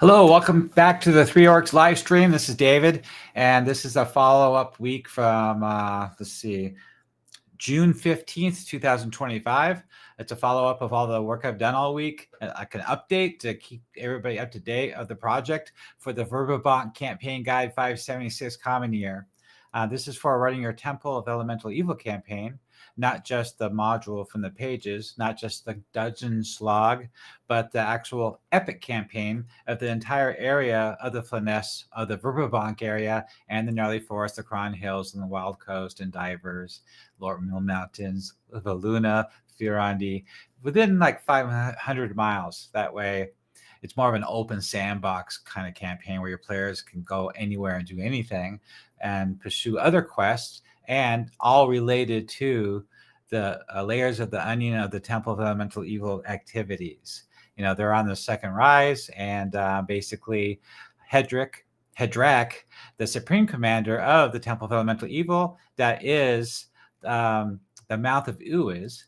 Hello, welcome back to the Three Orcs live stream. This is David, and this is a follow-up week from, June 15th, 2025. It's a follow-up of all the work I've done all week. Like an update to keep everybody up to date of the project for the Verbobonc Campaign Guide 576 Common Year. This is for running your Temple of Elemental Evil campaign, not just the module from the pages, not just the dungeon slog, but the actual epic campaign of the entire area of the Flanness, of the Verbobonc area, and the Gnarly Forest, the Cron Hills, and the Wild Coast, and Divers, Lord Mill Mountains, the Luna, Fiorandi, within like 500 miles. That way, it's more of an open sandbox kind of campaign where your players can go anywhere and do anything and pursue other quests, and all related to the layers of the onion of the Temple of Elemental Evil activities. You know, they're on the second rise, and basically Hedrak, the Supreme Commander of the Temple of Elemental Evil, that is the Mouth of Uis.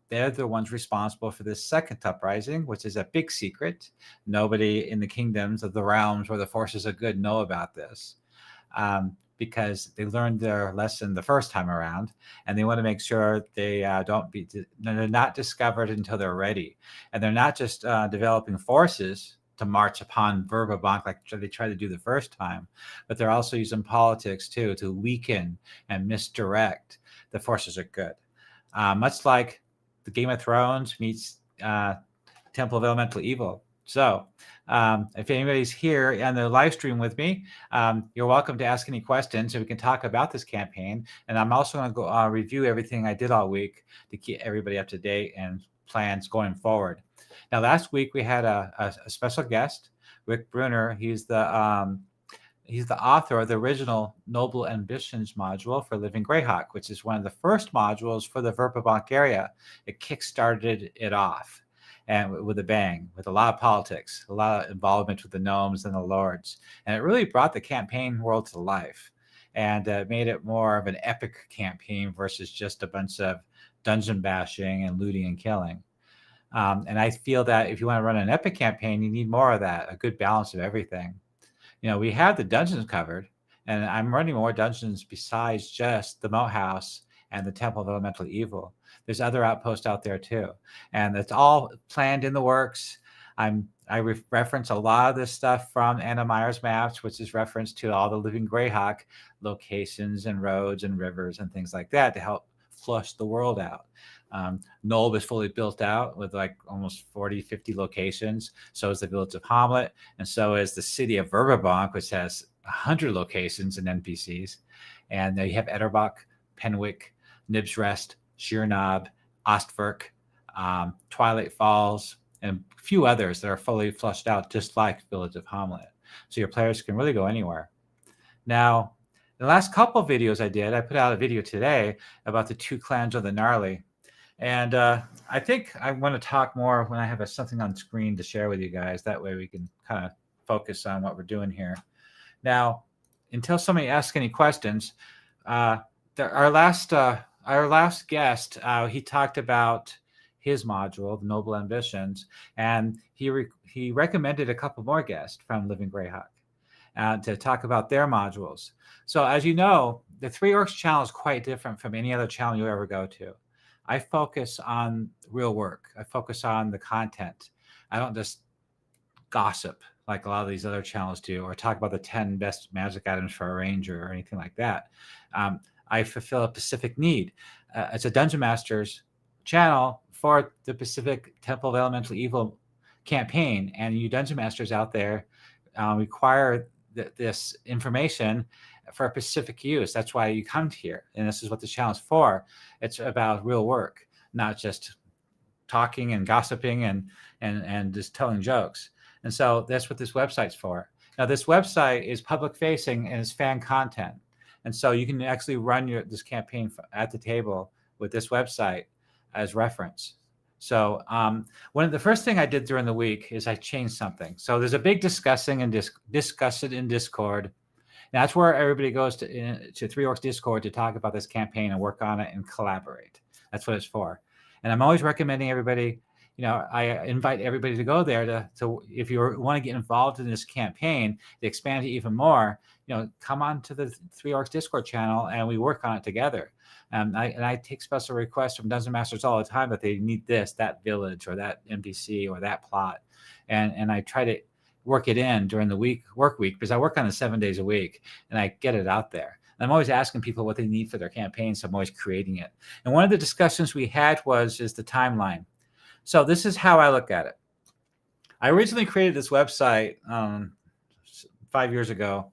They're the ones responsible for this second uprising, which is a big secret. Nobody in the kingdoms of the realms where the forces of good know about this, because they learned their lesson the first time around, and they want to make sure they're not discovered until they're ready. And they're not just developing forces to march upon Verbobonc like they tried to do the first time, but they're also using politics too to weaken and misdirect the forces of good. Much like the Game of Thrones meets Temple of Elemental Evil. So if anybody's here on the live stream with me, you're welcome to ask any questions so we can talk about this campaign. And I'm also going to go review everything I did all week to keep everybody up to date and plans going forward. Now, last week we had a special guest, Rick Brunner. He's the author of the original Noble Ambitions module for Living Greyhawk, which is one of the first modules for the Verbobonc area. It kickstarted it off, and with a bang, with a lot of politics, a lot of involvement with the gnomes and the lords. And it really brought the campaign world to life, and made it more of an epic campaign versus just a bunch of dungeon bashing and looting and killing. And I feel that if you want to run an epic campaign, you need more of that, a good balance of everything. You know, we have the dungeons covered, and I'm running more dungeons besides just the Moat House and the Temple of Elemental Evil. There's other outposts out there too, and it's all planned in the works. I reference a lot of this stuff from Anna Meyer's maps, which is reference to all the Living Greyhawk locations and roads and rivers and things like that to help flush the world out. Nulb is fully built out with like almost 40, 50 locations. So is the village of Hamlet, and so is the city of Verbobonc, which has 100 locations and NPCs. And you have Etterbach, Penwick, Nib's Rest, Sheernob, Ostverk, Twilight Falls, and a few others that are fully flushed out, just like Village of Hamlet. So your players can really go anywhere. Now, the last couple of videos I put out a video today about the two clans of the Gnarly. And I think I want to talk more when I have something on screen to share with you guys. That way we can kind of focus on what we're doing here. Now, until somebody asks any questions, our last guest, he talked about his module, the Noble Ambitions, and he recommended a couple more guests from Living Greyhawk to talk about their modules. So as you know, the Three Orcs channel is quite different from any other channel you ever go to. I focus on real work. I focus on the content. I don't just gossip like a lot of these other channels do, or talk about the 10 best magic items for a ranger or anything like that. I fulfill a specific need. It's a Dungeon Masters channel for the Pacific Temple of Elemental Evil campaign, and you Dungeon Masters out there require this information for a specific use. That's why you come here, and this is what the channel is for. It's about real work, not just talking and gossiping and just telling jokes. And so that's what this website's for. Now, this website is public facing and it's fan content, and so you can actually run this campaign at the table with this website as reference. So one of the first thing I did during the week is I changed something. So there's a big discussing and discuss it in Discord. And that's where everybody goes to Three Orcs Discord to talk about this campaign and work on it and collaborate. That's what it's for. And I'm always recommending everybody, I invite everybody to go there to if you want to get involved in this campaign, to expand it even more, come on to the Three Orcs Discord channel and we work on it together. I take special requests from Dungeon Masters all the time that they need this, that village, or that NPC, or that plot, and I try to work it in during the work week, because I work on it 7 days a week, and I get it out there. And I'm always asking people what they need for their campaign, so I'm always creating it. And one of the discussions we had is the timeline. So this is how I look at it. I originally created this website 5 years ago.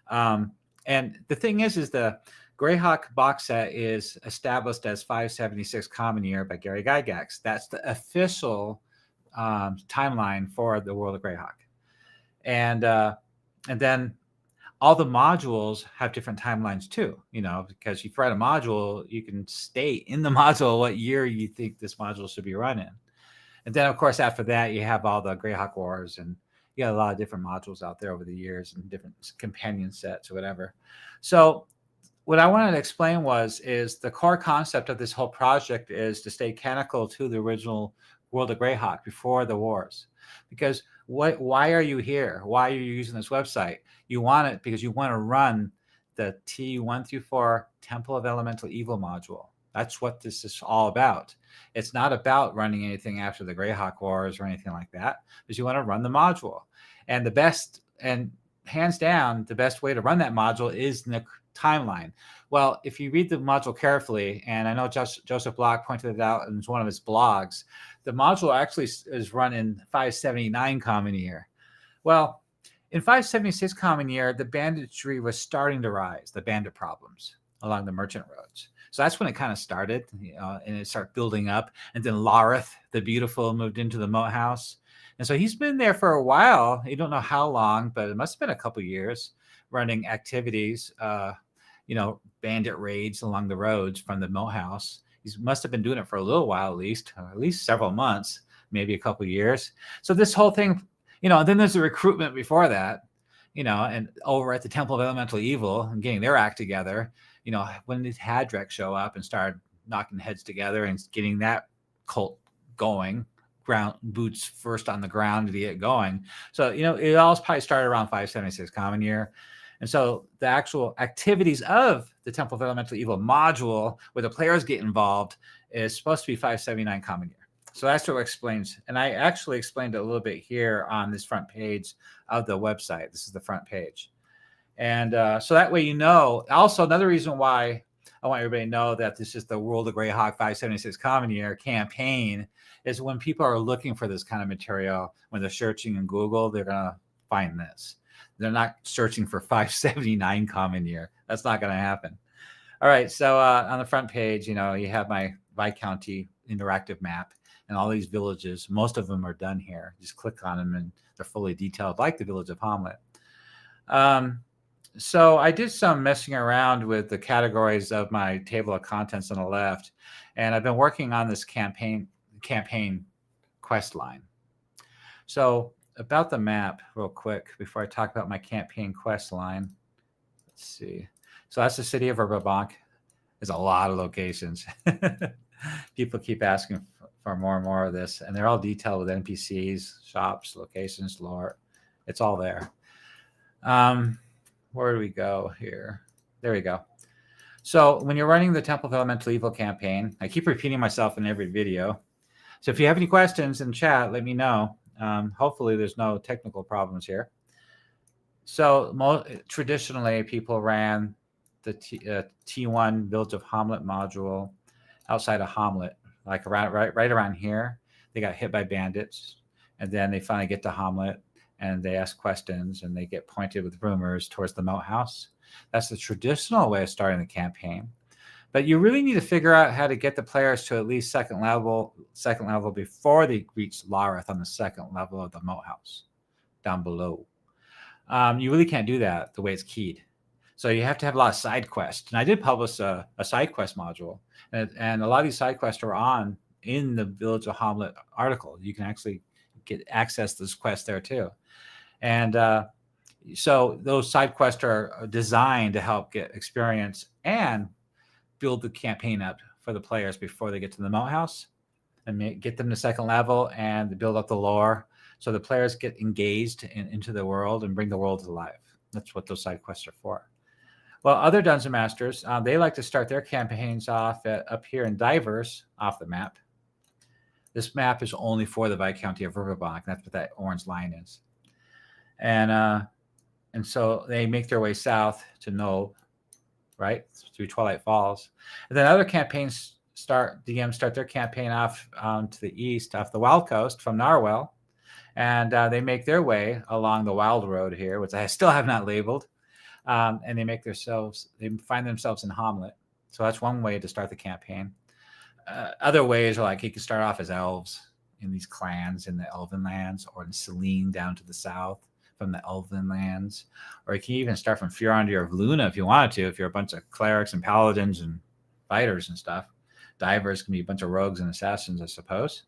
And the thing is the Greyhawk box set is established as 576 Common Year by Gary Gygax. That's the official timeline for the World of Greyhawk. And then all the modules have different timelines too, because if you write a module, you can state in the module what year you think this module should be run in. And then, of course, after that, you have all the Greyhawk Wars, and you got a lot of different modules out there over the years and different companion sets or whatever. So what I wanted to explain is the core concept of this whole project is to stay canonical to the original World of Greyhawk before the wars. Because why are you here? Why are you using this website? You want it because you want to run the T1 through 4 Temple of Elemental Evil module. That's what this is all about. It's not about running anything after the Greyhawk Wars or anything like that, because you want to run the module. And hands down, the best way to run that module is in the timeline. Well, if you read the module carefully, and I know Joseph Block pointed it out in one of his blogs, the module actually is run in 579 Common Year. Well, in 576 Common Year, the banditry was starting to rise, the bandit problems along the merchant roads. So that's when it kind of started, and it started building up. And then Lareth, the Beautiful, moved into the moat house. And so he's been there for a while. You don't know how long, but it must have been a couple of years, running activities, bandit raids along the roads from the moat house. He must have been doing it for a little while, at least several months, maybe a couple of years. So this whole thing, and then there's the recruitment before that, and over at the Temple of Elemental Evil and getting their act together. When did Hadrek show up and started knocking heads together and getting that cult going, ground boots first on the ground to get it going. So, it all probably started around 576 Common Year. And so the actual activities of the Temple of Elemental Evil module where the players get involved is supposed to be 579 Common Year. So that's what it explains. And I actually explained it a little bit here on this front page of the website. This is the front page. And so that way, also another reason why I want everybody to know that this is the World of Greyhawk 576 Common Year campaign is when people are looking for this kind of material, when they're searching in Google, they're going to find this. They're not searching for 579 Common Year. That's not going to happen. All right. So on the front page, you have my Viscounty interactive map and all these villages. Most of them are done here. Just click on them and they're fully detailed, like the village of Hamlet. So I did some messing around with the categories of my table of contents on the left, and I've been working on this campaign quest line. So about the map real quick before I talk about my campaign quest line. Let's see. So that's the city of Verbobonc. There's a lot of locations. People keep asking for more and more of this, and they're all detailed with NPCs, shops, locations, lore. It's all there. Where do we go here? There we go. So when you're running the Temple of Elemental Evil campaign, I keep repeating myself in every video. So if you have any questions in chat, let me know. Hopefully there's no technical problems here. So traditionally, people ran the T1 Village of Hamlet module outside of Hamlet, like right around here. They got hit by bandits, and then they finally get to Hamlet, and they ask questions, and they get pointed with rumors towards the moat house. That's the traditional way of starting the campaign. But you really need to figure out how to get the players to at least second level before they reach Lareth on the second level of the moat house down below. You really can't do that the way it's keyed. So you have to have a lot of side quests. And I did publish a side quest module, and a lot of these side quests are in the Village of Hamlet article. You can actually get access to this quest there too. And so those side quests are designed to help get experience and build the campaign up for the players before they get to the moat house. and get them to second level and build up the lore. So the players get engaged into the world and bring the world to life. That's what those side quests are for. Well, other Dungeon Masters, they like to start their campaigns off up here in Divers off the map. This map is only for the Viscounty of Verbobonc. That's what that orange line is. And so they make their way south to Nob, right, through Twilight Falls. And then other campaigns DMs start their campaign off to the east, off the Wild Coast from Narwhal. And they make their way along the Wild Road here, which I still have not labeled. And they find themselves in Hamlet. So that's one way to start the campaign. Other ways are like you can start off as elves in these clans in the Elven lands, or in Selene down to the south from the Elven lands. Or you can even start from Fiorandir of Luna if you wanted to, if you're a bunch of clerics and paladins and fighters and stuff. Divers can be a bunch of rogues and assassins, I suppose.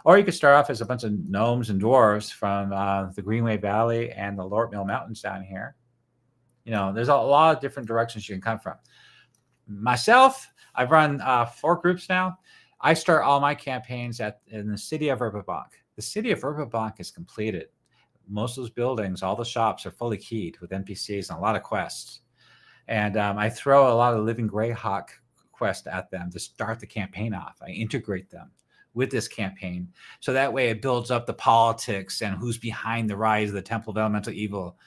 Or you could start off as a bunch of gnomes and dwarves from the Greenway Valley and the Lort Mill Mountains down here. There's a lot of different directions you can come from. Myself, I've run 4 groups now. I start all my campaigns in the city of Verbobonc. The city of Verbobonc is completed. Most of those buildings, all the shops are fully keyed with NPCs and a lot of quests. And I throw a lot of Living Greyhawk quests at them to start the campaign off. I integrate them with this campaign. So that way it builds up the politics and who's behind the rise of the Temple of Elemental Evil.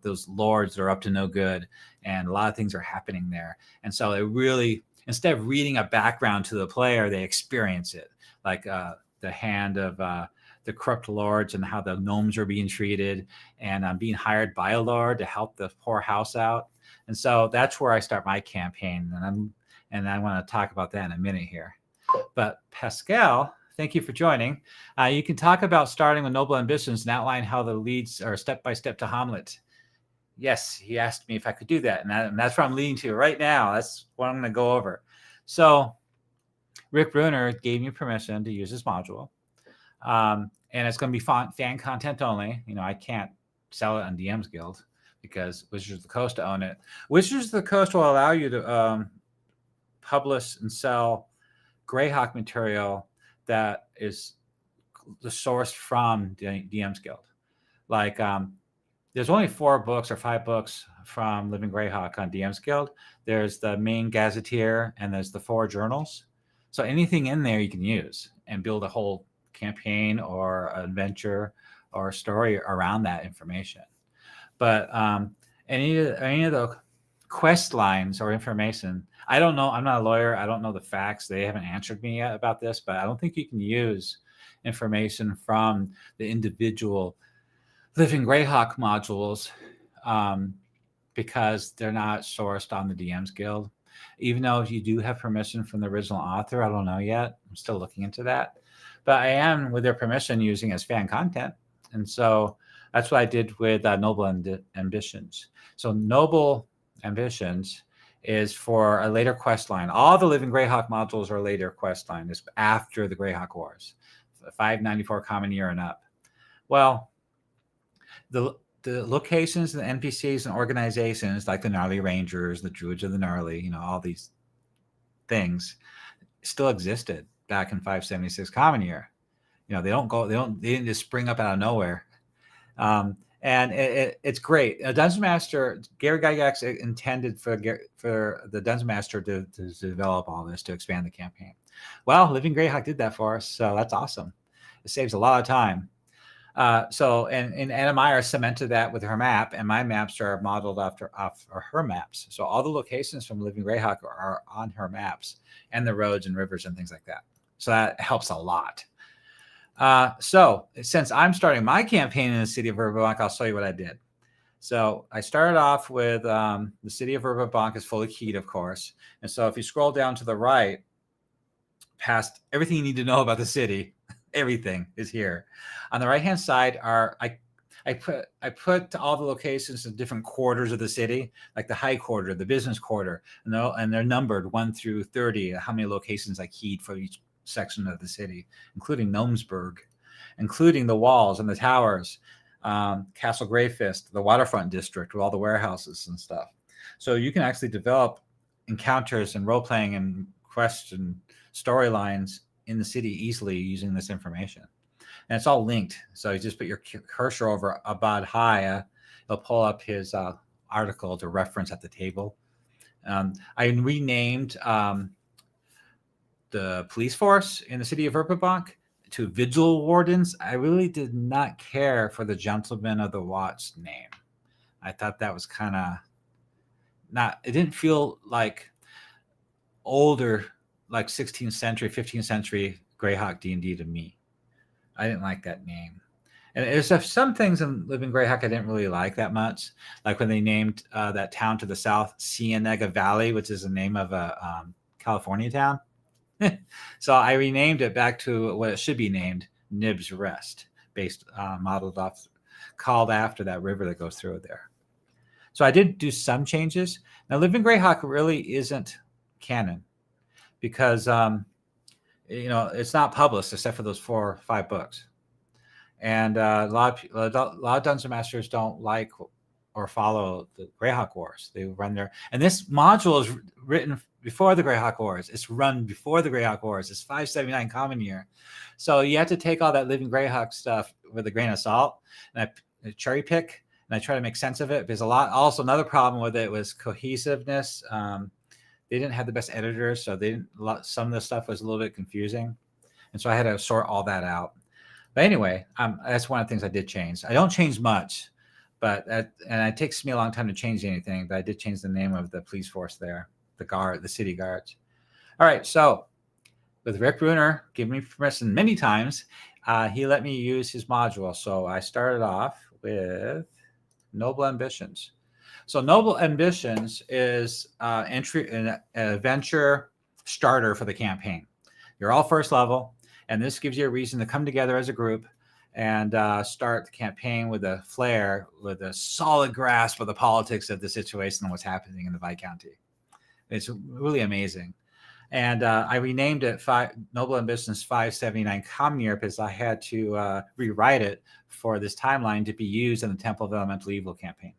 Those lords that are up to no good. And a lot of things are happening there. And so it really, instead of reading a background to the player, they experience it. Like the hand of the corrupt lords and how the gnomes are being treated, and I'm being hired by a lord to help the poor house out. And so that's where I start my campaign. And I want to talk about that in a minute here. But Pascal, thank you for joining. You can talk about starting with Noble Ambitions and outline how the leads are step-by-step to Hamlet. Yes, he asked me if I could do that. And that's where I'm leading to right now. That's what I'm going to go over. So Rick Bruner gave me permission to use this module. And it's going to be fan content only. I can't sell it on DM's Guild because Wizards of the Coast own it. Wizards of the Coast will allow you to publish and sell Greyhawk material that is the source from DM's Guild. Like there's only 4 books or 5 books from Living Greyhawk on DM's Guild. There's the main gazetteer and there's the 4 journals. So anything in there you can use and build a whole campaign or adventure or story around that information. But any of the quest lines or information, I don't know. I'm not a lawyer. I don't know the facts. They haven't answered me yet about this, but I don't think you can use information from the individual Living Greyhawk modules because they're not sourced on the DM's Guild. Even though you do have permission from the original author, I don't know yet. I'm still looking into that. But I am, with their permission, using as fan content. And so that's what I did with Noble Ambitions. So Noble Ambitions is for a later quest line. All the Living Greyhawk modules are later quest line. It's after the Greyhawk Wars, 594 Common Year and up. Well, the locations and the NPCs and organizations like the Gnarly Rangers, the Druids of the Gnarly, all these things still existed back in 576 Common Year. They didn't just spring up out of nowhere. And it's great. A Dungeon Master, Gary Gygax intended for the Dungeon Master to develop all this, to expand the campaign. Well, Living Greyhawk did that for us, so that's awesome. It saves a lot of time. And Anna Meyer cemented that with her map, and my maps are modeled off her maps. So all the locations from Living Greyhawk are on her maps, and the roads and rivers and things like that. So that helps a lot. So since I'm starting my campaign in the city of Verbobonc, I'll show you what I did. So I started off with the city of Verbobonc is fully keyed, of course. And so if you scroll down to the right, past everything you need to know about the city, everything is here. On the right-hand side I put all the locations in different quarters of the city, like the high quarter, the business quarter, and they're numbered 1 through 30, how many locations I keyed for each section of the city, including Gnomesburg, including the walls and the towers, Castle Greyfist, the waterfront district with all the warehouses and stuff. So you can actually develop encounters and role-playing and quests and storylines in the city easily using this information. And it's all linked. So you just put your cursor over Abad Haya, it'll pull up his article to reference at the table. I renamed the police force in the city of Verbobonc to Vigil Wardens. I really did not care for the Gentleman of the Watch name. I thought that was kind of it didn't feel like older, like 16th century, 15th century Greyhawk D&D to me. I didn't like that name. And there's some things in Living Greyhawk I didn't really like that much. Like when they named that town to the south Cienega Valley, which is the name of a California town. So I renamed it back to what it should be named, Nibs Rest, called after that river that goes through there. So I did do some changes. Now, Living Greyhawk really isn't canon because, it's not published except for those 4 or 5 books. And a lot of Dungeon Masters don't like or follow the Greyhawk Wars. They run their, and this module is written before the Greyhawk Wars. It's run before the Greyhawk Wars. It's 579 common year. So you have to take all that Living Greyhawk stuff with a grain of salt. And I cherry pick and I try to make sense of it. There's also another problem with it was cohesiveness. They didn't have the best editors, so some of the stuff was a little bit confusing. And so I had to sort all that out. But anyway, that's one of the things I did change. I don't change much, and it takes me a long time to change anything, but I did change the name of the police force there, the city guards. All right, so with Rick Bruner giving me permission many times, he let me use his module. So I started off with Noble Ambitions. So Noble Ambitions is an adventure starter for the campaign. You're all first level. And this gives you a reason to come together as a group and start the campaign with a flair, with a solid grasp of the politics of the situation and what's happening in the Viscounty. It's really amazing. And I renamed it Noble Ambitions 579 Common Year because I had to rewrite it for this timeline to be used in the Temple of Elemental Evil campaign.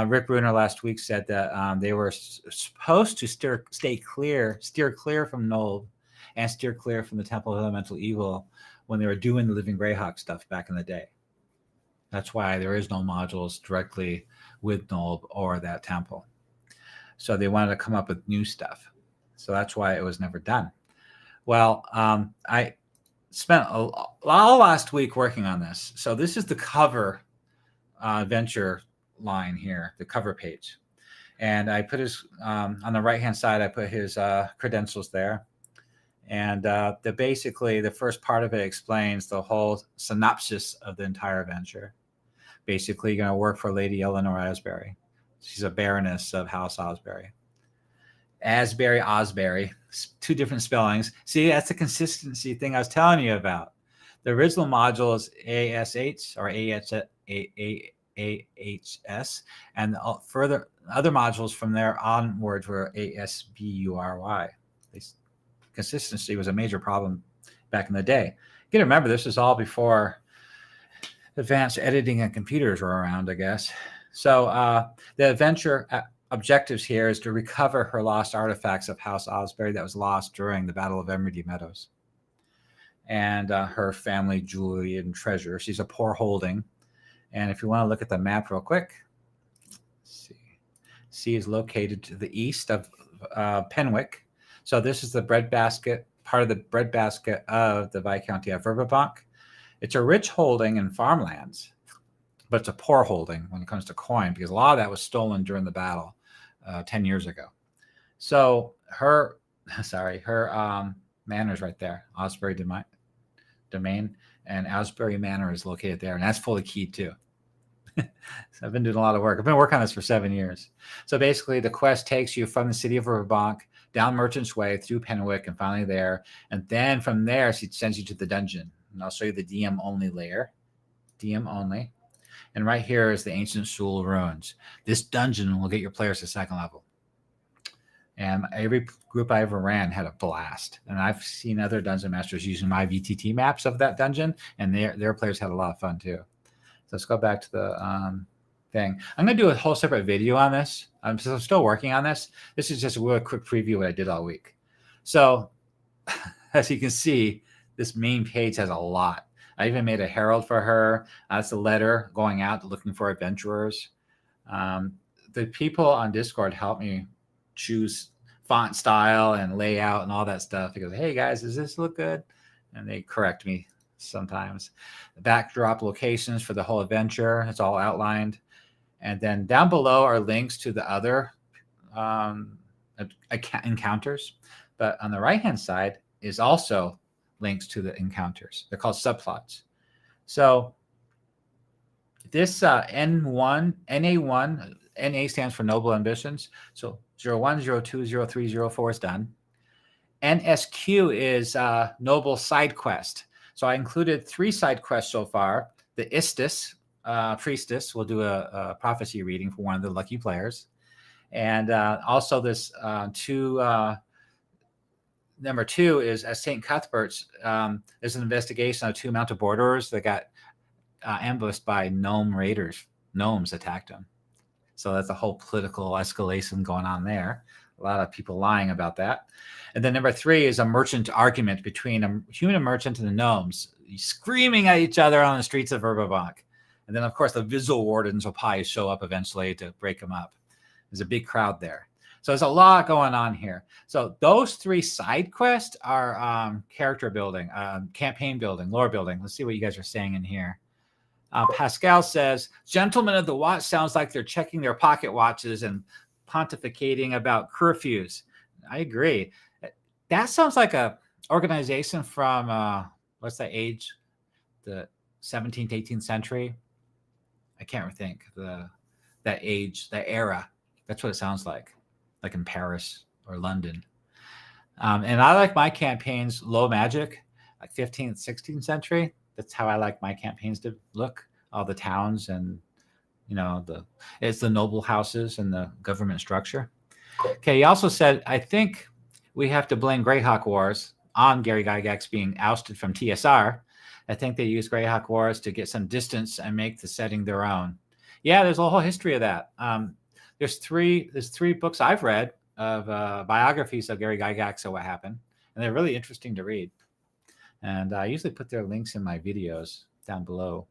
Rick Bruner last week said that they were supposed to steer clear from Noble and steer clear from the Temple of Elemental Evil when they were doing the Living Greyhawk stuff back in the day. That's why there is no modules directly with Nob or that temple. So they wanted to come up with new stuff. So that's why it was never done. Well, I spent all last week working on this. So this is the cover adventure line here, the cover page. And I put his, on the right-hand side, I put his credentials there. And basically, the first part of it explains the whole synopsis of the entire adventure. Basically, you're going to work for Lady Eleanor Asbury. She's a baroness of House Osbury. Osbury, 2 different spellings. See, that's the consistency thing I was telling you about. The original module is ASH or AHS, and further other modules from there onwards were ASBURY. Consistency was a major problem back in the day. You got to remember, this is all before advanced editing and computers were around, I guess. So the adventure objectives here is to recover her lost artifacts of House Osbury that was lost during the Battle of Emerald Meadows, and her family jewelry and treasure. She's a poor holding. And if you want to look at the map real quick, C is located to the east of Penwick. So this is the breadbasket, part of the breadbasket of the Viscounty of Verbobonc. It's a rich holding in farmlands, but it's a poor holding when it comes to coin because a lot of that was stolen during the battle 10 years ago. So her manor is right there, Osbury Domain, and Asbury Manor is located there, and that's fully keyed too. So I've been doing a lot of work. I've been working on this for 7 years. So basically, the quest takes you from the city of Verbobonc down Merchant's Way through Penwick and finally there. And then from there, she sends you to the dungeon. And I'll show you the DM only layer. DM only. And right here is the Ancient Sewell Ruins. This dungeon will get your players to 2nd level. And every group I ever ran had a blast. And I've seen other Dungeon Masters using my VTT maps of that dungeon, and their players had a lot of fun too. So let's go back to the thing. I'm going to do a whole separate video on this. I'm still working on this. This is just a real quick preview of what I did all week. So as you can see, this main page has a lot. I even made a herald for her. That's a letter going out looking for adventurers. The people on Discord helped me choose font style and layout and all that stuff. They go, hey guys, does this look good? And they correct me sometimes. The backdrop locations for the whole adventure, it's all outlined. And then down below are links to the other encounters. But on the right-hand side is also links to the encounters. They're called subplots. So this NA1, NA stands for Noble Ambitions. So 01, 02, 03, 04 is done. NSQ is Noble Side Quest. So I included 3 side quests so far. The Istis, Priestess, will do a prophecy reading for one of the lucky players. And also this number 2 is at St. Cuthbert's. There's an investigation of 2 mounted borderers that got ambushed by gnome raiders. Gnomes attacked them. So that's a whole political escalation going on there. A lot of people lying about that. And then number 3 is a merchant argument between a human merchant and the gnomes, screaming at each other on the streets of Verbobonc. And then, of course, the visual wardens will probably show up eventually to break them up. There's a big crowd there. So there's a lot going on here. So those 3 side quests are character building, campaign building, lore building. Let's see what you guys are saying in here. Pascal says, Gentlemen of the Watch sounds like they're checking their pocket watches and pontificating about curfews. I agree. That sounds like a organization from, what's that age? The 17th, 18th century? I can't think. That age, that era. That's what it sounds like in Paris or London. And I like my campaigns low magic, like 15th, 16th century. That's how I like my campaigns to look. All the towns and, it's the noble houses and the government structure. Okay, he also said, I think we have to blame Greyhawk Wars on Gary Gygax being ousted from TSR. I think they used Greyhawk Wars to get some distance and make the setting their own. Yeah, there's a whole history of that. There's three books I've read of biographies of Gary Gygax of what happened, and they're really interesting to read. And I usually put their links in my videos down below,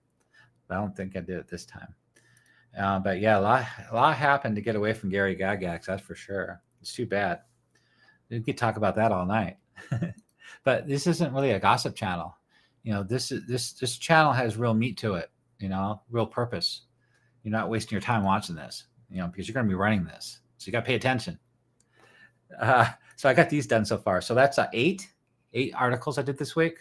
but I don't think I did it this time. But yeah, a lot happened to get away from Gary Gygax, that's for sure. It's too bad. We could talk about that all night. But this isn't really a gossip channel. This channel has real meat to it, real purpose. You're not wasting your time watching this, because you're going to be running this. So you got to pay attention. So I got these done so far. So that's 8 articles I did this week.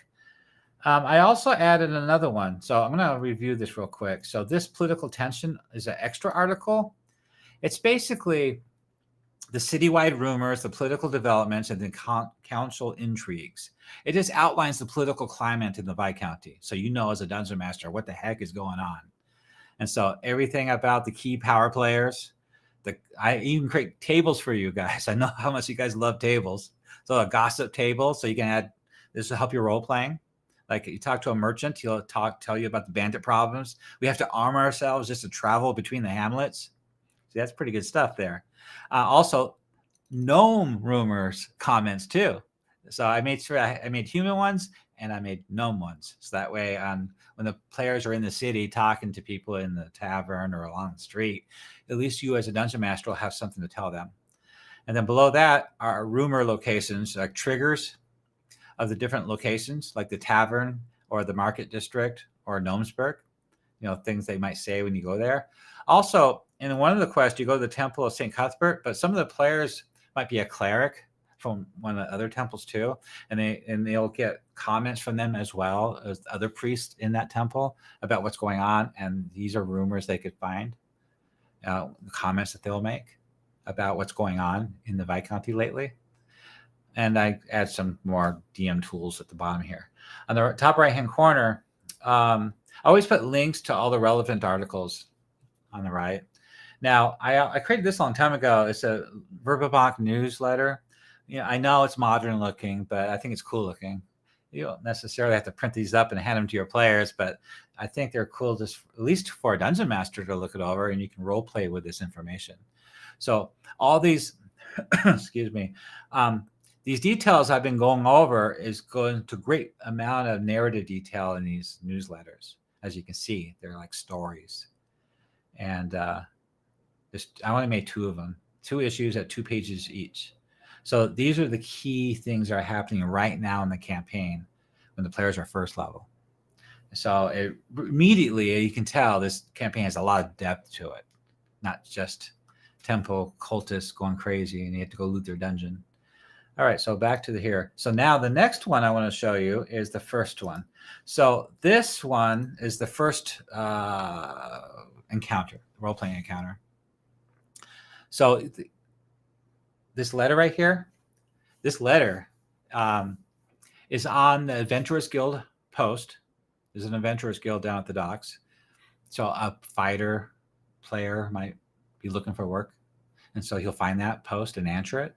I also added another one. So I'm going to review this real quick. So this political tension is an extra article. It's basically the citywide rumors, the political developments, and the council intrigues. It just outlines the political climate in the Viscounty. So as a dungeon master, what the heck is going on. And so everything about the key power players, I even create tables for you guys. I know how much you guys love tables. So a gossip table, so you can add, this will help your role playing. Like you talk to a merchant, he'll tell you about the bandit problems. We have to arm ourselves just to travel between the hamlets. See, that's pretty good stuff there. Also, gnome rumors comments too. So I made sure I made human ones and I made gnome ones. So that way, when the players are in the city talking to people in the tavern or along the street, at least you as a dungeon master will have something to tell them. And then below that are rumor locations, like triggers of the different locations, like the tavern or the market district or Gnomesburg, things they might say when you go there. Also, in one of the quests, you go to the Temple of St. Cuthbert, but some of the players might be a cleric from one of the other temples too, and they'll get comments from them as well as other priests in that temple about what's going on, and these are rumors they could find, comments that they'll make about what's going on in the Viscounty lately. And I add some more DM tools at the bottom here. On the top right-hand corner, I always put links to all the relevant articles on the right. Now, I created this a long time ago. It's a Verbobonc newsletter. I know it's modern looking, but I think it's cool looking. You don't necessarily have to print these up and hand them to your players, but I think they're cool just at least for a dungeon master to look it over, and you can role play with this information. So all these, excuse me, these details I've been going over is going to great amount of narrative detail in these newsletters. As you can see, they're like stories. And I only made 2 of them, 2 issues at 2 pages each. So these are the key things that are happening right now in the campaign when the players are first level. So immediately you can tell this campaign has a lot of depth to it, not just temple cultists going crazy and you have to go loot their dungeon. All right, so back to here. So now the next one I want to show you is the first one. So this one is the first encounter, role-playing encounter. So this letter right here, this letter is on the Adventurers Guild post. There's an Adventurers Guild down at the docks. So a fighter player might be looking for work. And so he'll find that post and answer it.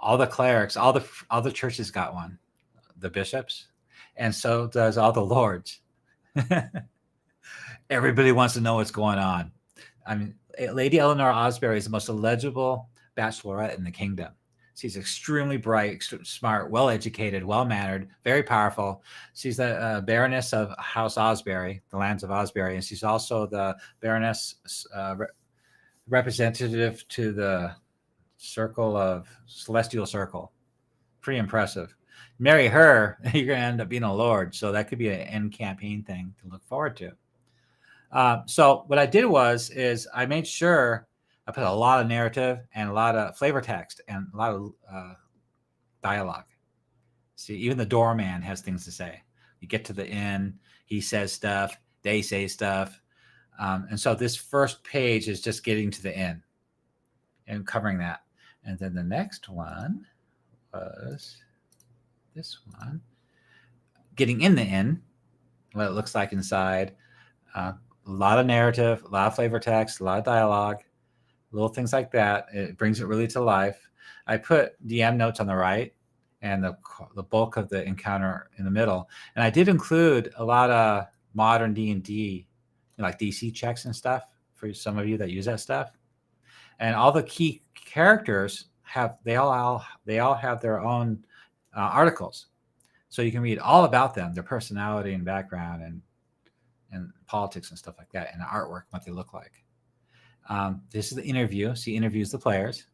All the clerics, all the churches got one, the bishops, and so does all the lords. Everybody wants to know what's going on. I mean, Lady Eleanor Osbury is the most eligible bachelorette in the kingdom. She's extremely bright, smart, well-educated, well-mannered, very powerful. She's the Baroness of House Osbury, the lands of Osbury, and she's also the Baroness representative to the celestial circle. Pretty impressive. Marry her, you're going to end up being a lord. So that could be an end campaign thing to look forward to. So what I did is I made sure I put a lot of narrative and a lot of flavor text and a lot of dialogue. See, even the doorman has things to say. You get to the inn, he says stuff, they say stuff. And so this first page is just getting to the inn and covering that. And then the next one was this one, getting in the inn, what it looks like inside. A lot of narrative, a lot of flavor text, a lot of dialogue, little things like that. It brings it really to life. I put DM notes on the right and the bulk of the encounter in the middle. And I did include a lot of modern D&D, like DC checks and stuff for some of you that use that stuff. And all the key characters they all have their own articles, so you can read all about them, their personality and background, and politics and stuff like that, and the artwork, what they look like. This is the interview. She interviews the players.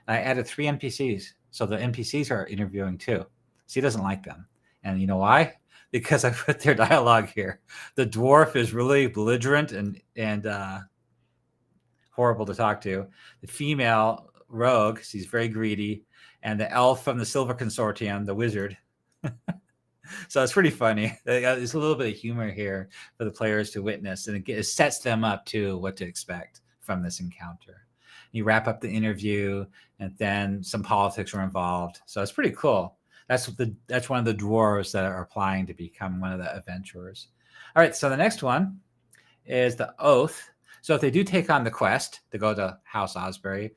And I added 3 NPCs, so the NPCs are interviewing too. She doesn't like them, and you know why? Because I put their dialogue here. The dwarf is really belligerent and horrible to talk to. The female rogue, she's very greedy, and the elf from the Silver Consortium, the wizard. So it's pretty funny. There's a little bit of humor here for the players to witness, and it sets them up to what to expect from this encounter. You wrap up the interview, and then some politics are involved. So it's pretty cool. That's one of the dwarves that are applying to become one of the adventurers. All right, so the next one is the oath. So if they do take on the quest to go to House Osbury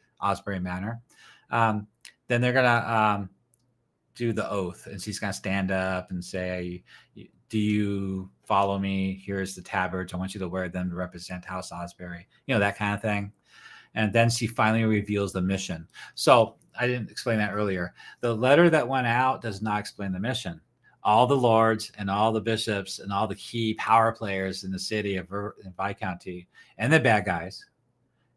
Manor, then they're gonna do the oath, and she's gonna stand up and say, "Do you follow me? Here's the tabards. I want you to wear them to represent House Osbury." You know, that kind of thing. And then she finally reveals the mission. So I didn't explain that earlier. The letter that went out does not explain the mission. All the lords and all the bishops and all the key power players in the city of Viscounty and the bad guys,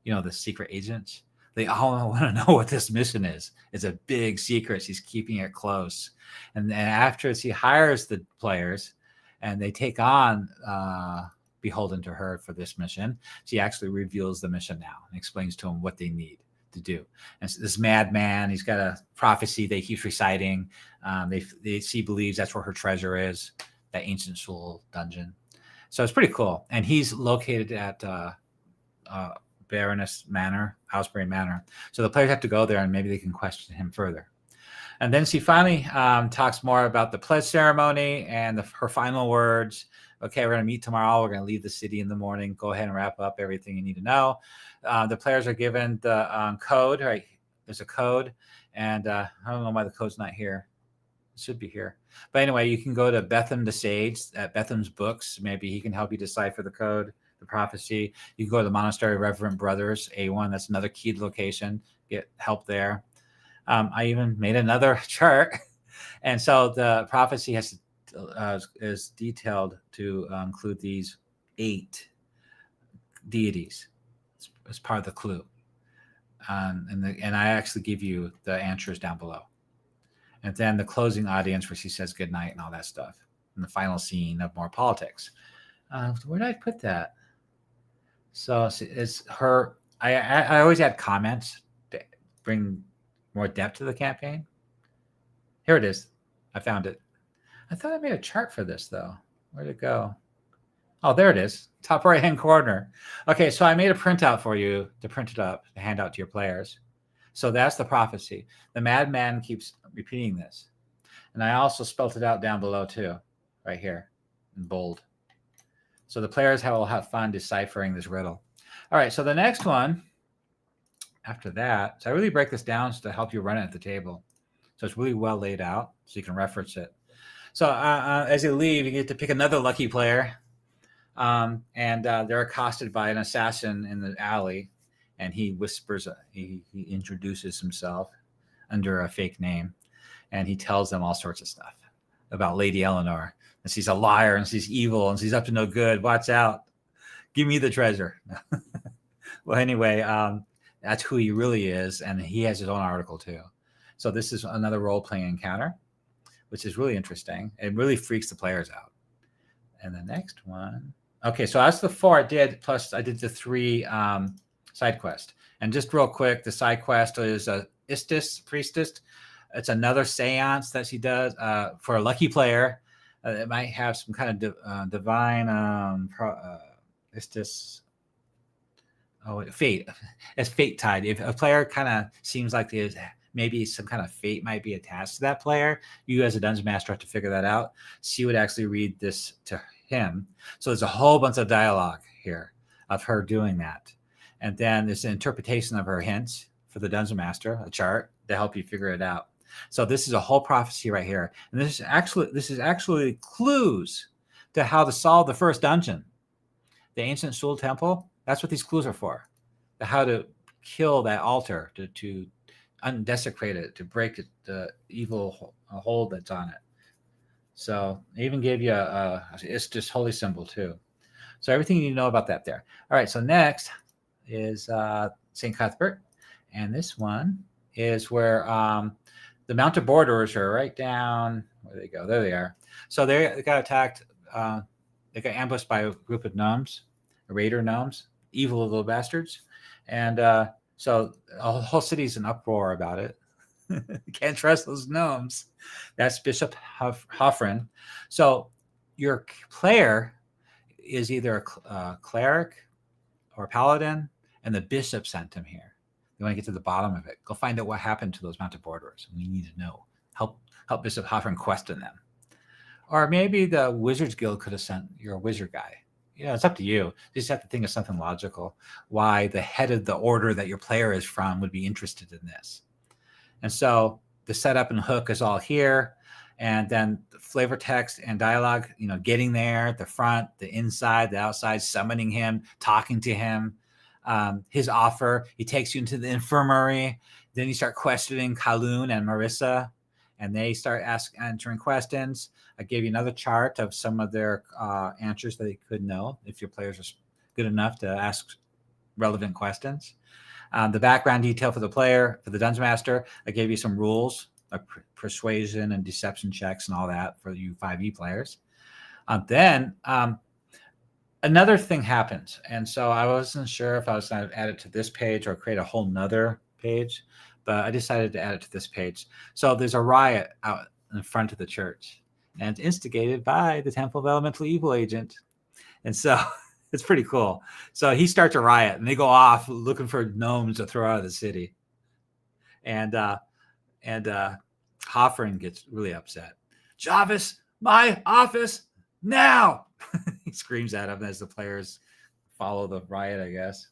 you know, the secret agents, they all want to know what this mission is. It's a big secret. She's keeping it close. And then after she hires the players and they take on beholden to her for this mission, she actually reveals the mission now and explains to them what they need to do. And so this madman, he's got a prophecy that he keeps reciting. She believes that's where her treasure is, that ancient soul dungeon. So it's pretty cool. And he's located at Baroness Manor, Housebury Manor. So the players have to go there and maybe they can question him further. And then she finally talks more about the pledge ceremony and her final words. Okay, we're going to meet tomorrow. We're going to leave the city in the morning. Go ahead and wrap up everything you need to know. The players are given the code, right? There's a code, and I don't know why the code's not here. It should be here. But anyway, you can go to Betham the Sage at Betham's Books. Maybe he can help you decipher the code, the prophecy. You can go to the Monastery of Reverend Brothers, A1. That's another keyed location. Get help there. I even made another chart. And so the prophecy has is detailed to include these 8 deities as part of the clue. And I actually give you the answers down below. And then the closing audience where she says goodnight and all that stuff. And the final scene of more politics. Where did I put that? So it's her. I always add comments to bring more depth to the campaign. Here it is. I found it. I thought I made a chart for this, though. Where'd it go? Oh, there it is. Top right-hand corner. Okay, so I made a printout for you to print it up, to hand out to your players. So that's the prophecy. The madman keeps repeating this. And I also spelled it out down below, too, right here in bold. So the players will have fun deciphering this riddle. All right, so the next one, after that, so I really break this down to help you run it at the table. So it's really well laid out, so you can reference it. So as you leave, you get to pick another lucky player. And they're accosted by an assassin in the alley. And he whispers, he introduces himself under a fake name. And he tells them all sorts of stuff about Lady Eleanor. And she's a liar, and she's evil, and she's up to no good. Watch out. Give me the treasure. Well, anyway, that's who he really is. And he has his own article, too. So this is another role-playing encounter, which is really interesting. It really freaks the players out. And the next one. Okay, so that's the 4 I did, plus I did the 3 side quest. And just real quick, the side quest is Istis, Priestess. It's another seance that she does for a lucky player. It might have some kind of divine Istis. Oh, fate. It's fate tied. If a player kind of seems like there's maybe some kind of fate might be attached to that player, you as a dungeon master have to figure that out. She would actually read this to him. So there's a whole bunch of dialogue here of her doing that. And then there's an interpretation of her hints for the dungeon master, a chart to help you figure it out. So this is a whole prophecy right here. And this is actually clues to how to solve the first dungeon. The ancient Shul temple, that's what these clues are for. How to kill that altar, to undesecrate it, to break it, the evil hold that's on it. So I even gave you it's just holy symbol too. So everything you know about that there. All right, so next is St. Cuthbert. And this one is where the mounted borderers are right down, where they go? There they are. So they got attacked. They got ambushed by a group of gnomes, raider gnomes, evil little bastards. And so the whole city's in uproar about it. Can't trust those gnomes. That's Bishop Hoffren. So your player is either a cleric or a paladin, and the bishop sent him here. You want to get to the bottom of it. Go find out what happened to those mounted borderers. We need to know. Help Bishop Hoffren question them. Or maybe the Wizards Guild could have sent your wizard guy. It's up to you. You just have to think of something logical. Why the head of the order that your player is from would be interested in this. And so the setup and hook is all here. And then the flavor text and dialogue, getting there, the front, the inside, the outside, summoning him, talking to him, his offer. He takes you into the infirmary. Then you start questioning Kaloun and Marissa, and they start answering questions. I gave you another chart of some of their answers that you could know if your players are good enough to ask relevant questions. The background detail for the player, for the Dungeon Master, I gave you some rules, like persuasion and deception checks and all that for you 5e players. Then another thing happens. And so I wasn't sure if I was going to add it to this page or create a whole nother page, but I decided to add it to this page. So there's a riot out in front of the church, and it's instigated by the Temple of Elemental Evil agent. And so it's pretty cool. So he starts a riot, and they go off looking for gnomes to throw out of the city. And Hoffren gets really upset. Jarvis, my office now! He screams at him as the players follow the riot, I guess.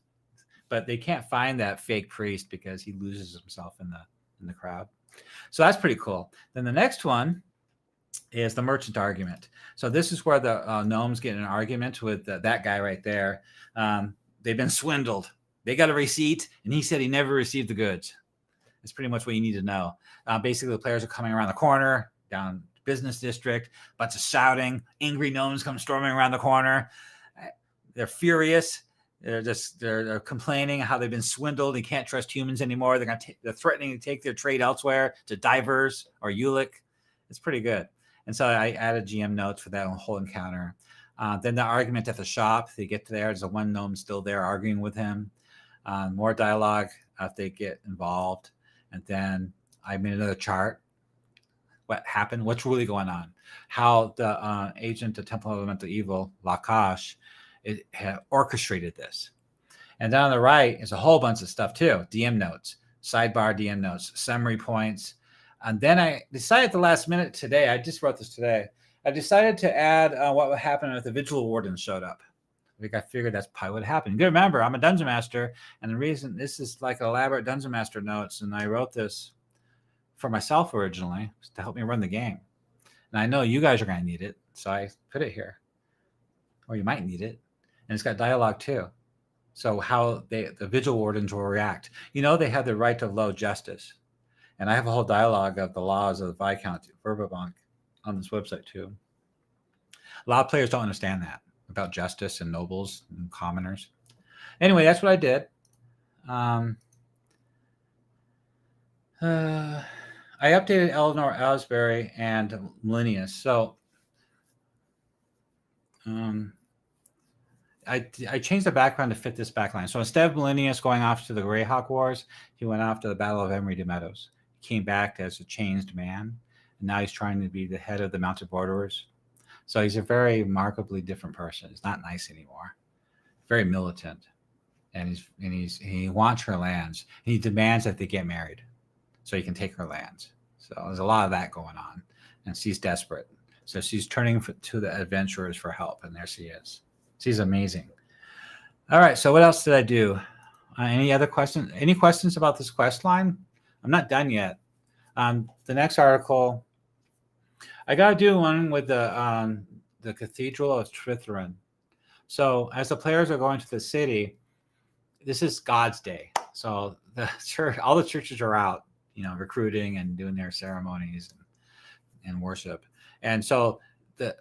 But they can't find that fake priest because he loses himself in the crowd. So that's pretty cool. Then the next one is the merchant argument. So this is where the gnomes get in an argument with that guy right there. They've been swindled. They got a receipt, and he said he never received the goods. It's pretty much what you need to know. Basically, the players are coming around the corner, down business district, bunch of shouting, angry gnomes come storming around the corner. They're furious. They're complaining how they've been swindled and can't trust humans anymore. They're threatening to take their trade elsewhere to Divers or Ulick. It's pretty good. And so I added GM notes for that whole encounter. Then the argument at the shop. They get there. There's a one gnome still there arguing with him. More dialogue if they get involved. And then I made another chart. What happened? What's really going on? How the agent of Temple of Elemental Evil, Lakash, it had orchestrated this. And down on the right is a whole bunch of stuff too. DM notes, sidebar DM notes, summary points. And then I decided at the last minute today, I just wrote this today, I decided to add what would happen if the Vigil Warden showed up. Like I figured that's probably what happened. You remember, I'm a Dungeon Master, and the reason this is like elaborate Dungeon Master notes, and I wrote this for myself originally to help me run the game. And I know you guys are going to need it, so I put it here. Or you might need it. And it's got dialogue too. So how the Vigil Wardens will react. You know, they have the right to low justice. And I have a whole dialogue of the laws of the Viscount Verbobonc on this website too. A lot of players don't understand that about justice and nobles and commoners. Anyway, that's what I did. I updated Eleanor Asbury and Millennius. So I changed the background to fit this backline. So instead of Millennius going off to the Greyhawk Wars, he went off to the Battle of Emery de Meadows. He came back as a changed man, and now he's trying to be the head of the Mounted Borderers. So he's a very remarkably different person. He's not nice anymore. Very militant, and he wants her lands. He demands that they get married, so he can take her lands. So there's a lot of that going on, and she's desperate. So she's turning to the adventurers for help, and there she is. She's amazing. All right. So what else did I do? Any other questions? Any questions about this quest line? I'm not done yet. The next article, I got to do one with the Cathedral of Trithrin. So as the players are going to the city, this is God's Day. So the church, all the churches are out, recruiting and doing their ceremonies and worship. And so the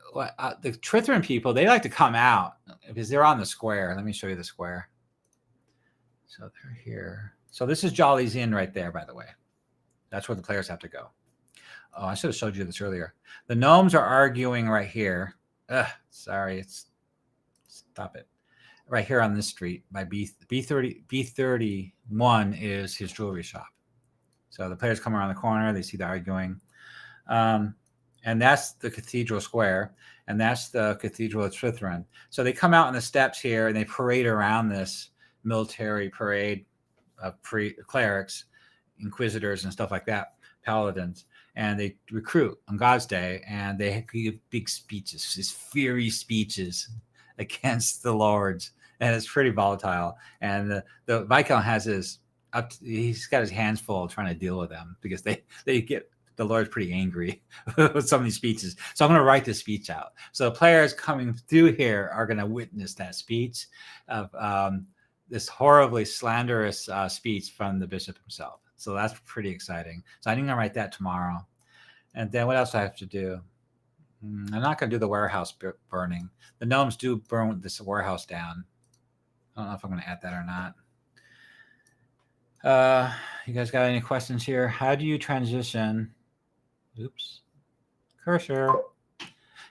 Trithrin people, they like to come out because they're on the square. Let me show you the square. So they're here. So this is Jolly's Inn right there, by the way. That's where the players have to go. Oh, I should have showed you this earlier. The gnomes are arguing right here. Sorry, stop it. Right here on this street by B31 is his jewelry shop. So the players come around the corner, they see the arguing. And that's the Cathedral Square, and that's the Cathedral of Trithrin. So they come out on the steps here, and they parade around this military parade of clerics, inquisitors, and stuff like that, paladins. And they recruit on God's Day, and they give big speeches, these fiery speeches against the lords, and it's pretty volatile. And the Viscount has he's got his hands full trying to deal with them because they get the Lord's pretty angry with some of these speeches. So I'm going to write this speech out. So the players coming through here are going to witness that speech of this horribly slanderous speech from the bishop himself. So that's pretty exciting. So I'm going to write that tomorrow. And then what else do I have to do? I'm not going to do the warehouse burning. The gnomes do burn this warehouse down. I don't know if I'm going to add that or not. You guys got any questions here? How do you transition? Oops. Cursor.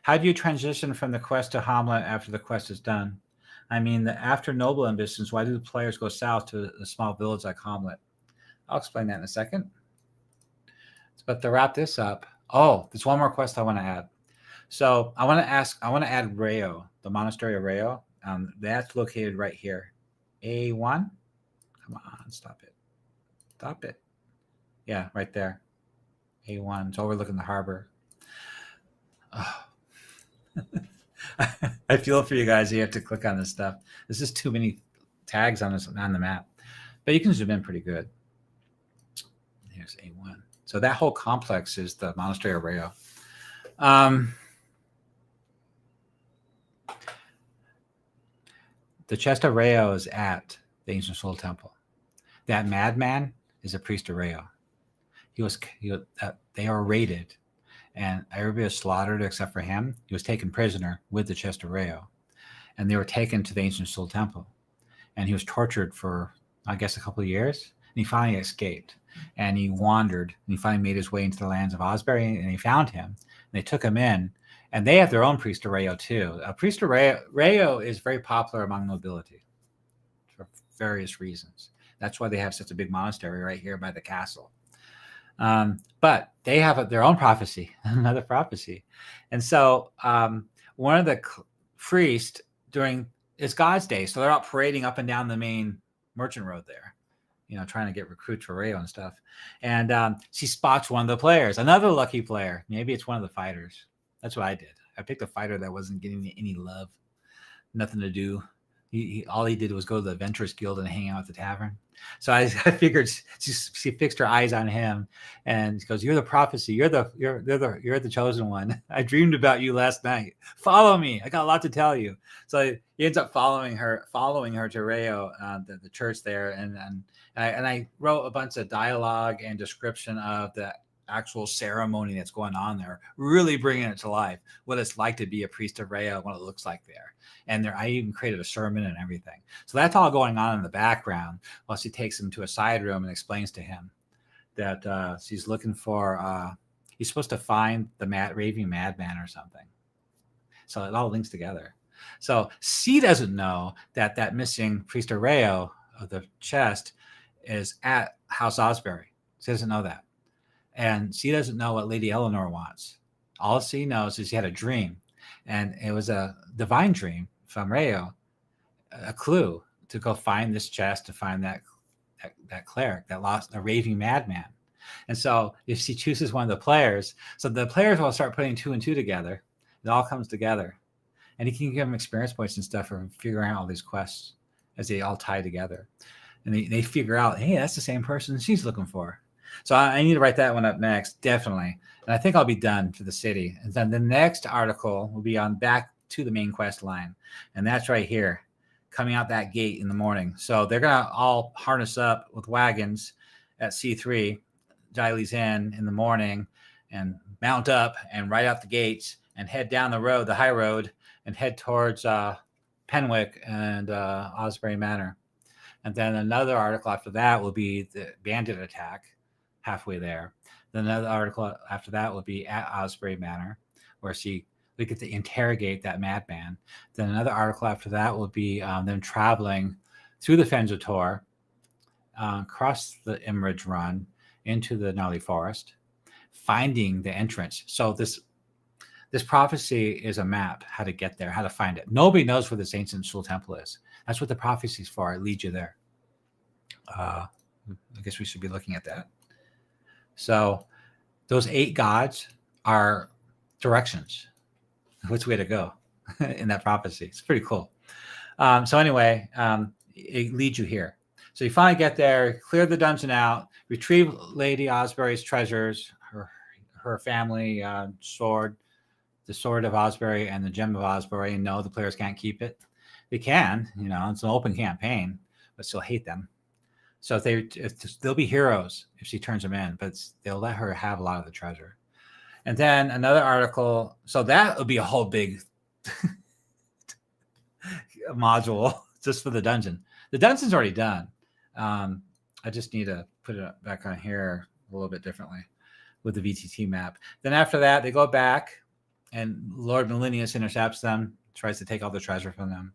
How do you transition from the quest to Hamlet after the quest is done? I mean, after noble ambitions, why do the players go south to a small village like Hamlet? I'll explain that in a second. But to wrap this up, there's one more quest I want to add. So I want to add Rayo, the monastery of Rayo. That's located right here. A1. Come on, stop it. Stop it. Yeah, right there. A1. It's overlooking the harbor. Oh. I feel for you guys. You have to click on this stuff. There's just too many tags on the map. But you can zoom in pretty good. Here's A1. So that whole complex is the monastery of Rayo. The chest of Rayo is at the Ancient Soul Temple. That madman is a priest of Rayo. they were raided, and everybody was slaughtered except for him. He was taken prisoner with the chest of Rayo, and they were taken to the Ancient Soul Temple, and he was tortured for, I guess, a couple of years, and he finally escaped, and he wandered, and he finally made his way into the lands of Osbury, and they found him, and they took him in, and they have their own priest of Rayo too. A priest of Rayo is very popular among nobility for various reasons. That's why they have such a big monastery right here by the castle. But they have their own prophecy, another prophecy. And so one of the priests it's God's Day, so they're out parading up and down the main merchant road there, trying to get recruits for Rayo and stuff. And she spots one of the players, another lucky player. Maybe it's one of the fighters. That's what I did. I picked a fighter that wasn't getting any love, nothing to do. All he did was go to the Adventurers Guild and hang out at the tavern. So I figured she fixed her eyes on him, and she goes, "You're the prophecy. You're the chosen one. I dreamed about you last night. Follow me. I got a lot to tell you." So he ends up following her to Rayo, the church there, and I wrote a bunch of dialogue and description of the actual ceremony that's going on there, really bringing it to life, what it's like to be a priest of Rayo, what it looks like there. And I even created a sermon and everything. So that's all going on in the background while she takes him to a side room and explains to him that she's looking for, he's supposed to find the raving madman or something. So it all links together. So she doesn't know that missing priest of Rayo of the chest is at House Osbury. She doesn't know that. And she doesn't know what Lady Eleanor wants. All she knows is she had a dream, and it was a divine dream from Rayo, a clue to go find this chest, to find that cleric that lost the raving madman. And so if she chooses one of the players, so the players will start putting 2 and 2 together. It all comes together, and he can give them experience points and stuff for figuring out all these quests as they all tie together. And they figure out, hey, that's the same person she's looking for. So I need to write that one up next, definitely. And I think I'll be done for the city. And then the next article will be on back to the main quest line. And that's right here, coming out that gate in the morning. So they're going to all harness up with wagons at C3, Diley's Inn in the morning, and mount up and ride out the gates and head down the road, the high road, and head towards Penwick and Osbury Manor. And then another article after that will be the bandit attack halfway there. Then another article after that will be at Osbury Manor, where we get to interrogate that madman. Then another article after that will be them traveling through the Fenjator, across the Imridge Run into the Gnarly Forest, finding the entrance. So this prophecy is a map, how to get there, how to find it. Nobody knows where this Ancient Soul Temple is. That's what the prophecy is for. It leads you there. I guess we should be looking at that. So those 8 gods are directions, which way to go in that prophecy. It's pretty cool. So anyway, it leads you here. So you finally get there, clear the dungeon out, retrieve Lady Osbury's treasures, her family sword, the sword of Osbury and the gem of Osbury. And no, the players can't keep it. They can, it's an open campaign, but still hate them. So they'll be heroes if she turns them in, but they'll let her have a lot of the treasure. And then another article. So that will be a whole big module just for the dungeon. The dungeon's already done. I just need to put it back on here a little bit differently with the VTT map. Then after that, they go back, and Lord Melinius intercepts them, tries to take all the treasure from them.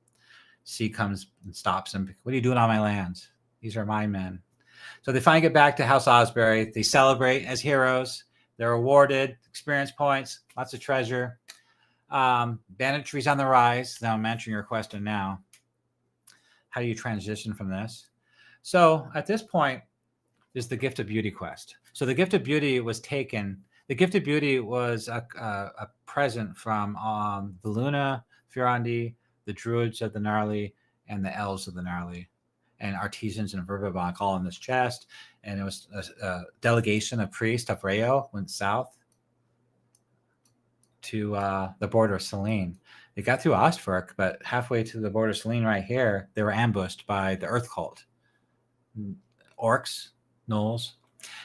She comes and stops him. "What are you doing on my lands? These are my men." So they finally get back to House Osbury. They celebrate as heroes. They're awarded experience points, lots of treasure. Banditry's on the rise. Now I'm answering your question now. How do you transition from this? So at this point is the Gift of Beauty quest. So the Gift of Beauty was taken. The Gift of Beauty was a present from the Luna, Firandi, the Druids of the Gnarly, and the Elves of the Gnarly, and artisans and Verbobonc all in this chest. And it was a delegation of priests of Rayo went south to the border of Selene. They got through Ostfork, but halfway to the border of Selene right here, they were ambushed by the Earth Cult, orcs, gnolls,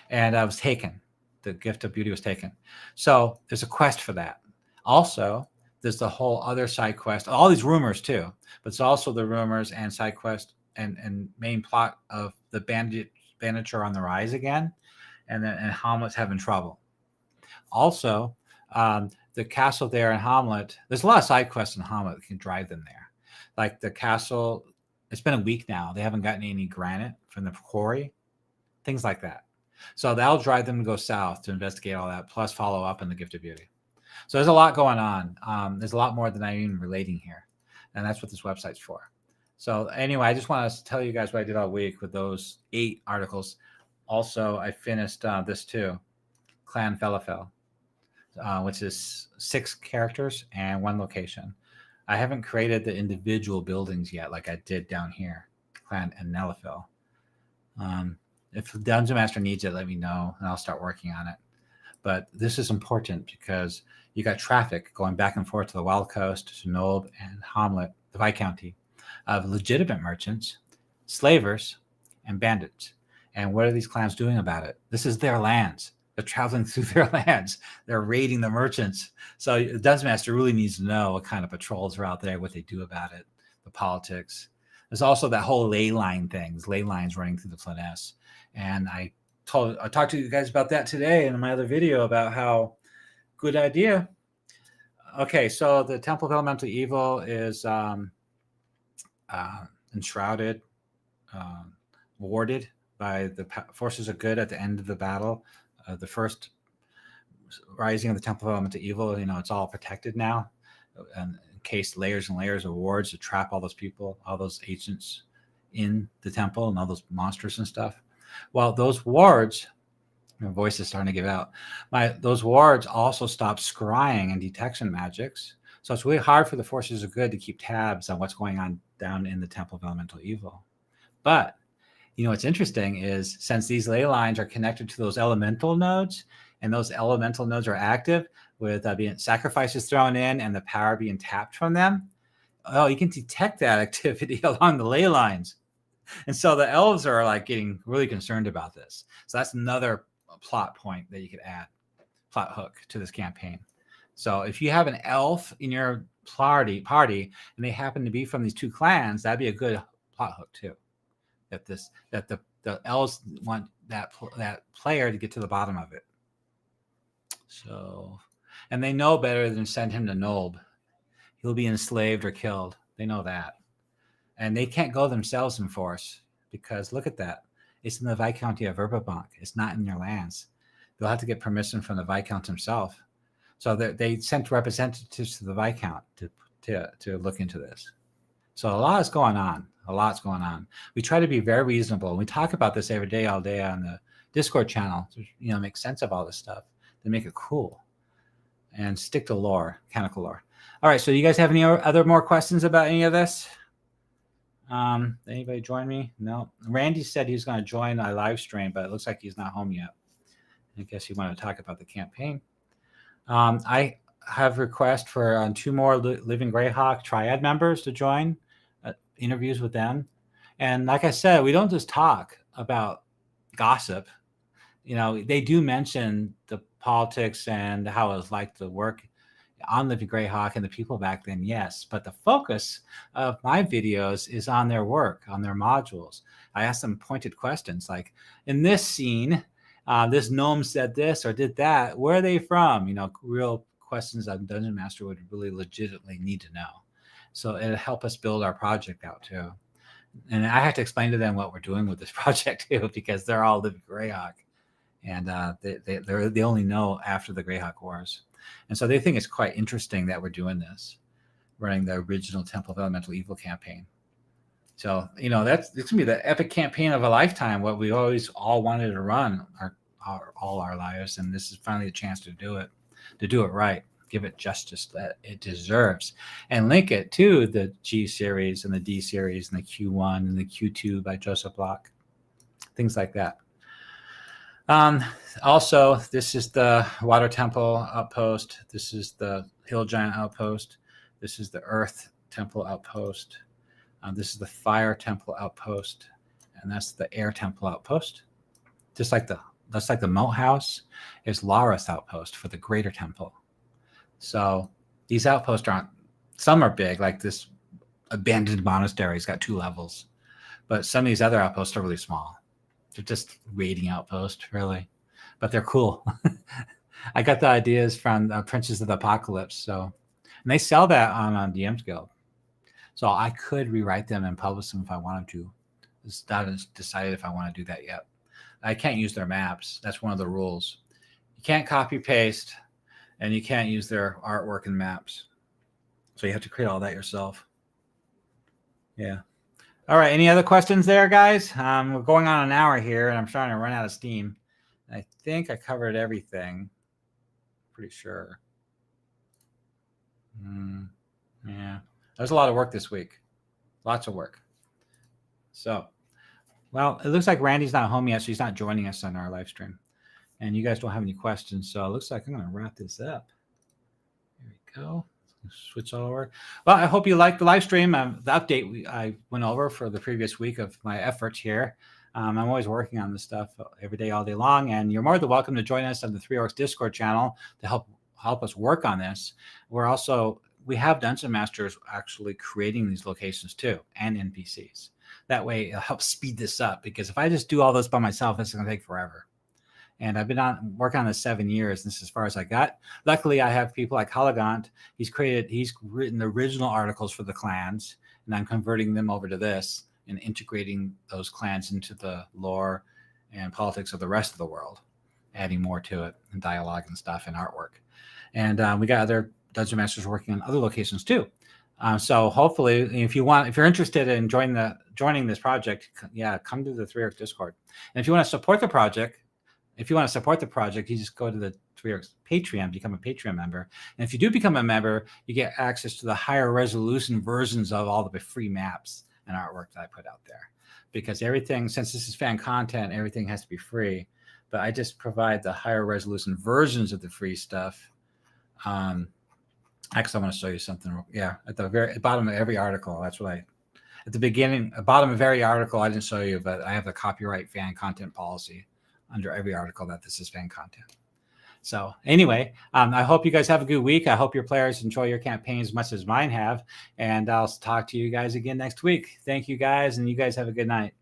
and I was taken. the gift of beauty was taken. So there's a quest for that. Also, there's the whole other side quest, all these rumors too, but it's also the rumors and side quest and main plot of the bandits are on the rise again, and Hamlet's having trouble. Also, the castle there in Hamlet, there's a lot of side quests in Hamlet that can drive them there. Like the castle, it's been a week now. They haven't gotten any granite from the quarry, things like that. So that'll drive them to go south to investigate all that, plus follow up on the gift of beauty. So there's a lot going on. There's a lot more than I'm even relating here. And that's what this website's for. So anyway, I just want to tell you guys what I did all week with those 8 articles. Also, I finished this too, Clan Felafel, which is 6 characters and 1 location. I haven't created the individual buildings yet like I did down here, Clan and Nelafil. If the Dungeon Master needs it, let me know, and I'll start working on it. But this is important because you got traffic going back and forth to the Wild Coast, to Nob and Hamlet, the Viscounty, of legitimate merchants, slavers, and bandits. And what are these clans doing about it? This is their lands. They're traveling through their lands. They're raiding the merchants. So the Dungeon Master really needs to know what kind of patrols are out there, what they do about it, the politics. There's also that whole ley line thing, ley lines running through the Flyness. And I talked to you guys about that today in my other video about how good idea. Okay, so the Temple of Elemental Evil is enshrouded, warded by the forces of good at the end of the battle. The first rising of the Temple of Elemental Evil, it's all protected now, and encased layers and layers of wards to trap all those people, all those agents in the temple and all those monsters and stuff. Well, those wards, my voice is starting to give out. Those wards also stop scrying and detection magics. So it's really hard for the forces of good to keep tabs on what's going on down in the Temple of Elemental Evil. But, what's interesting is since these ley lines are connected to those elemental nodes, and those elemental nodes are active with being sacrifices thrown in and the power being tapped from them, you can detect that activity along the ley lines. And so the elves are like getting really concerned about this. So that's another plot point that you could add, plot hook to this campaign. So if you have an elf in your party and they happen to be from these 2 clans, that'd be a good plot hook too. That the elves want that player to get to the bottom of it. So, and they know better than send him to Nob. He'll be enslaved or killed. They know that. And they can't go themselves in force because look at that. It's in the Viscounty of Verbobonc. It's not in their lands. They'll have to get permission from the Viscount himself. So they sent representatives to the Viscount to look into this. So a lot is going on. A lot's going on. We try to be very reasonable. We talk about this every day, all day on the Discord channel to make sense of all this stuff, to make it cool and stick to lore, canonical lore. All right. So you guys have any other more questions about any of this? Anybody join me? No. Randy said he was going to join my live stream, but it looks like he's not home yet. I guess he wanted to talk about the campaign. I have requests for 2 more Living Greyhawk Triad members to join interviews with them. And like I said, we don't just talk about gossip. They do mention the politics and how it was like to work on Living Greyhawk and the people back then, yes. But the focus of my videos is on their work, on their modules. I ask them pointed questions like, in this scene, this gnome said this or did that. Where are they from? Real questions that Dungeon Master would really legitimately need to know. So it'll help us build our project out too. And I have to explain to them what we're doing with this project too, because they're all Living Greyhawk. And they only know after the Greyhawk Wars. And so they think it's quite interesting that we're doing this, running the original Temple of Elemental Evil campaign. So, it's going to be the epic campaign of a lifetime, what we always all wanted to run all our lives. And this is finally a chance to do it right, give it justice that it deserves, and link it to the G series and the D series and the Q1 and the Q2 by Joseph Block, things like that. Also, this is the Water Temple outpost. This is the Hill Giant outpost. This is the Earth Temple outpost. This is the Fire Temple outpost. And that's the Air Temple outpost. Just like the that's like the moat house, is Lara's outpost for the Greater Temple. So these outposts aren't, some are big, like this abandoned monastery's got 2 levels, but some of these other outposts are really small. They're just raiding outposts, really, but they're cool. I got the ideas from Princes of the Apocalypse, so, and they sell that on DM's Guild. So I could rewrite them and publish them if I wanted to. It's not decided if I want to do that yet. I can't use their maps. That's one of the rules. You can't copy paste, and you can't use their artwork and maps. So you have to create all that yourself. Yeah. All right. Any other questions there, guys? We're going on an hour here, and I'm starting to run out of steam. I think I covered everything. Pretty sure. Yeah. There's a lot of work this week. Lots of work. So, well, it looks like Randy's not home yet, so he's not joining us on our live stream. And you guys don't have any questions, so it looks like I'm going to wrap this up. Here we go. Switch all over. Well, I hope you liked the live stream. The update I went over for the previous week of my efforts here. I'm always working on this stuff every day, all day long, and you're more than welcome to join us on the 3 Orcs Discord channel to help us work on this. We have Dungeon Masters actually creating these locations too, and NPCs. That way it'll help speed this up, because if I just do all this by myself, it's going to take forever. And I've been working on this 7 years. This is as far as I got. Luckily, I have people like Halagant. He's written the original articles for the clans, and I'm converting them over to this and integrating those clans into the lore and politics of the rest of the world, adding more to it and dialogue and stuff and artwork. And we got other Dungeon Masters working on other locations too. So hopefully, if you're interested in joining this project, come to the 3 Orcs Discord. And if you want to support the project, you just go to the 3 Orcs Patreon, become a Patreon member. And if you do become a member, you get access to the higher resolution versions of all the free maps and artwork that I put out there. Because everything, since this is fan content, everything has to be free. But I just provide the higher resolution versions of the free stuff. Actually, I want to show you something. Yeah, at the very bottom of every article, at the bottom of every article, I didn't show you, but I have the copyright fan content policy under every article that this is fan content. So anyway, I hope you guys have a good week. I hope your players enjoy your campaign as much as mine have. And I'll talk to you guys again next week. Thank you guys, and you guys have a good night.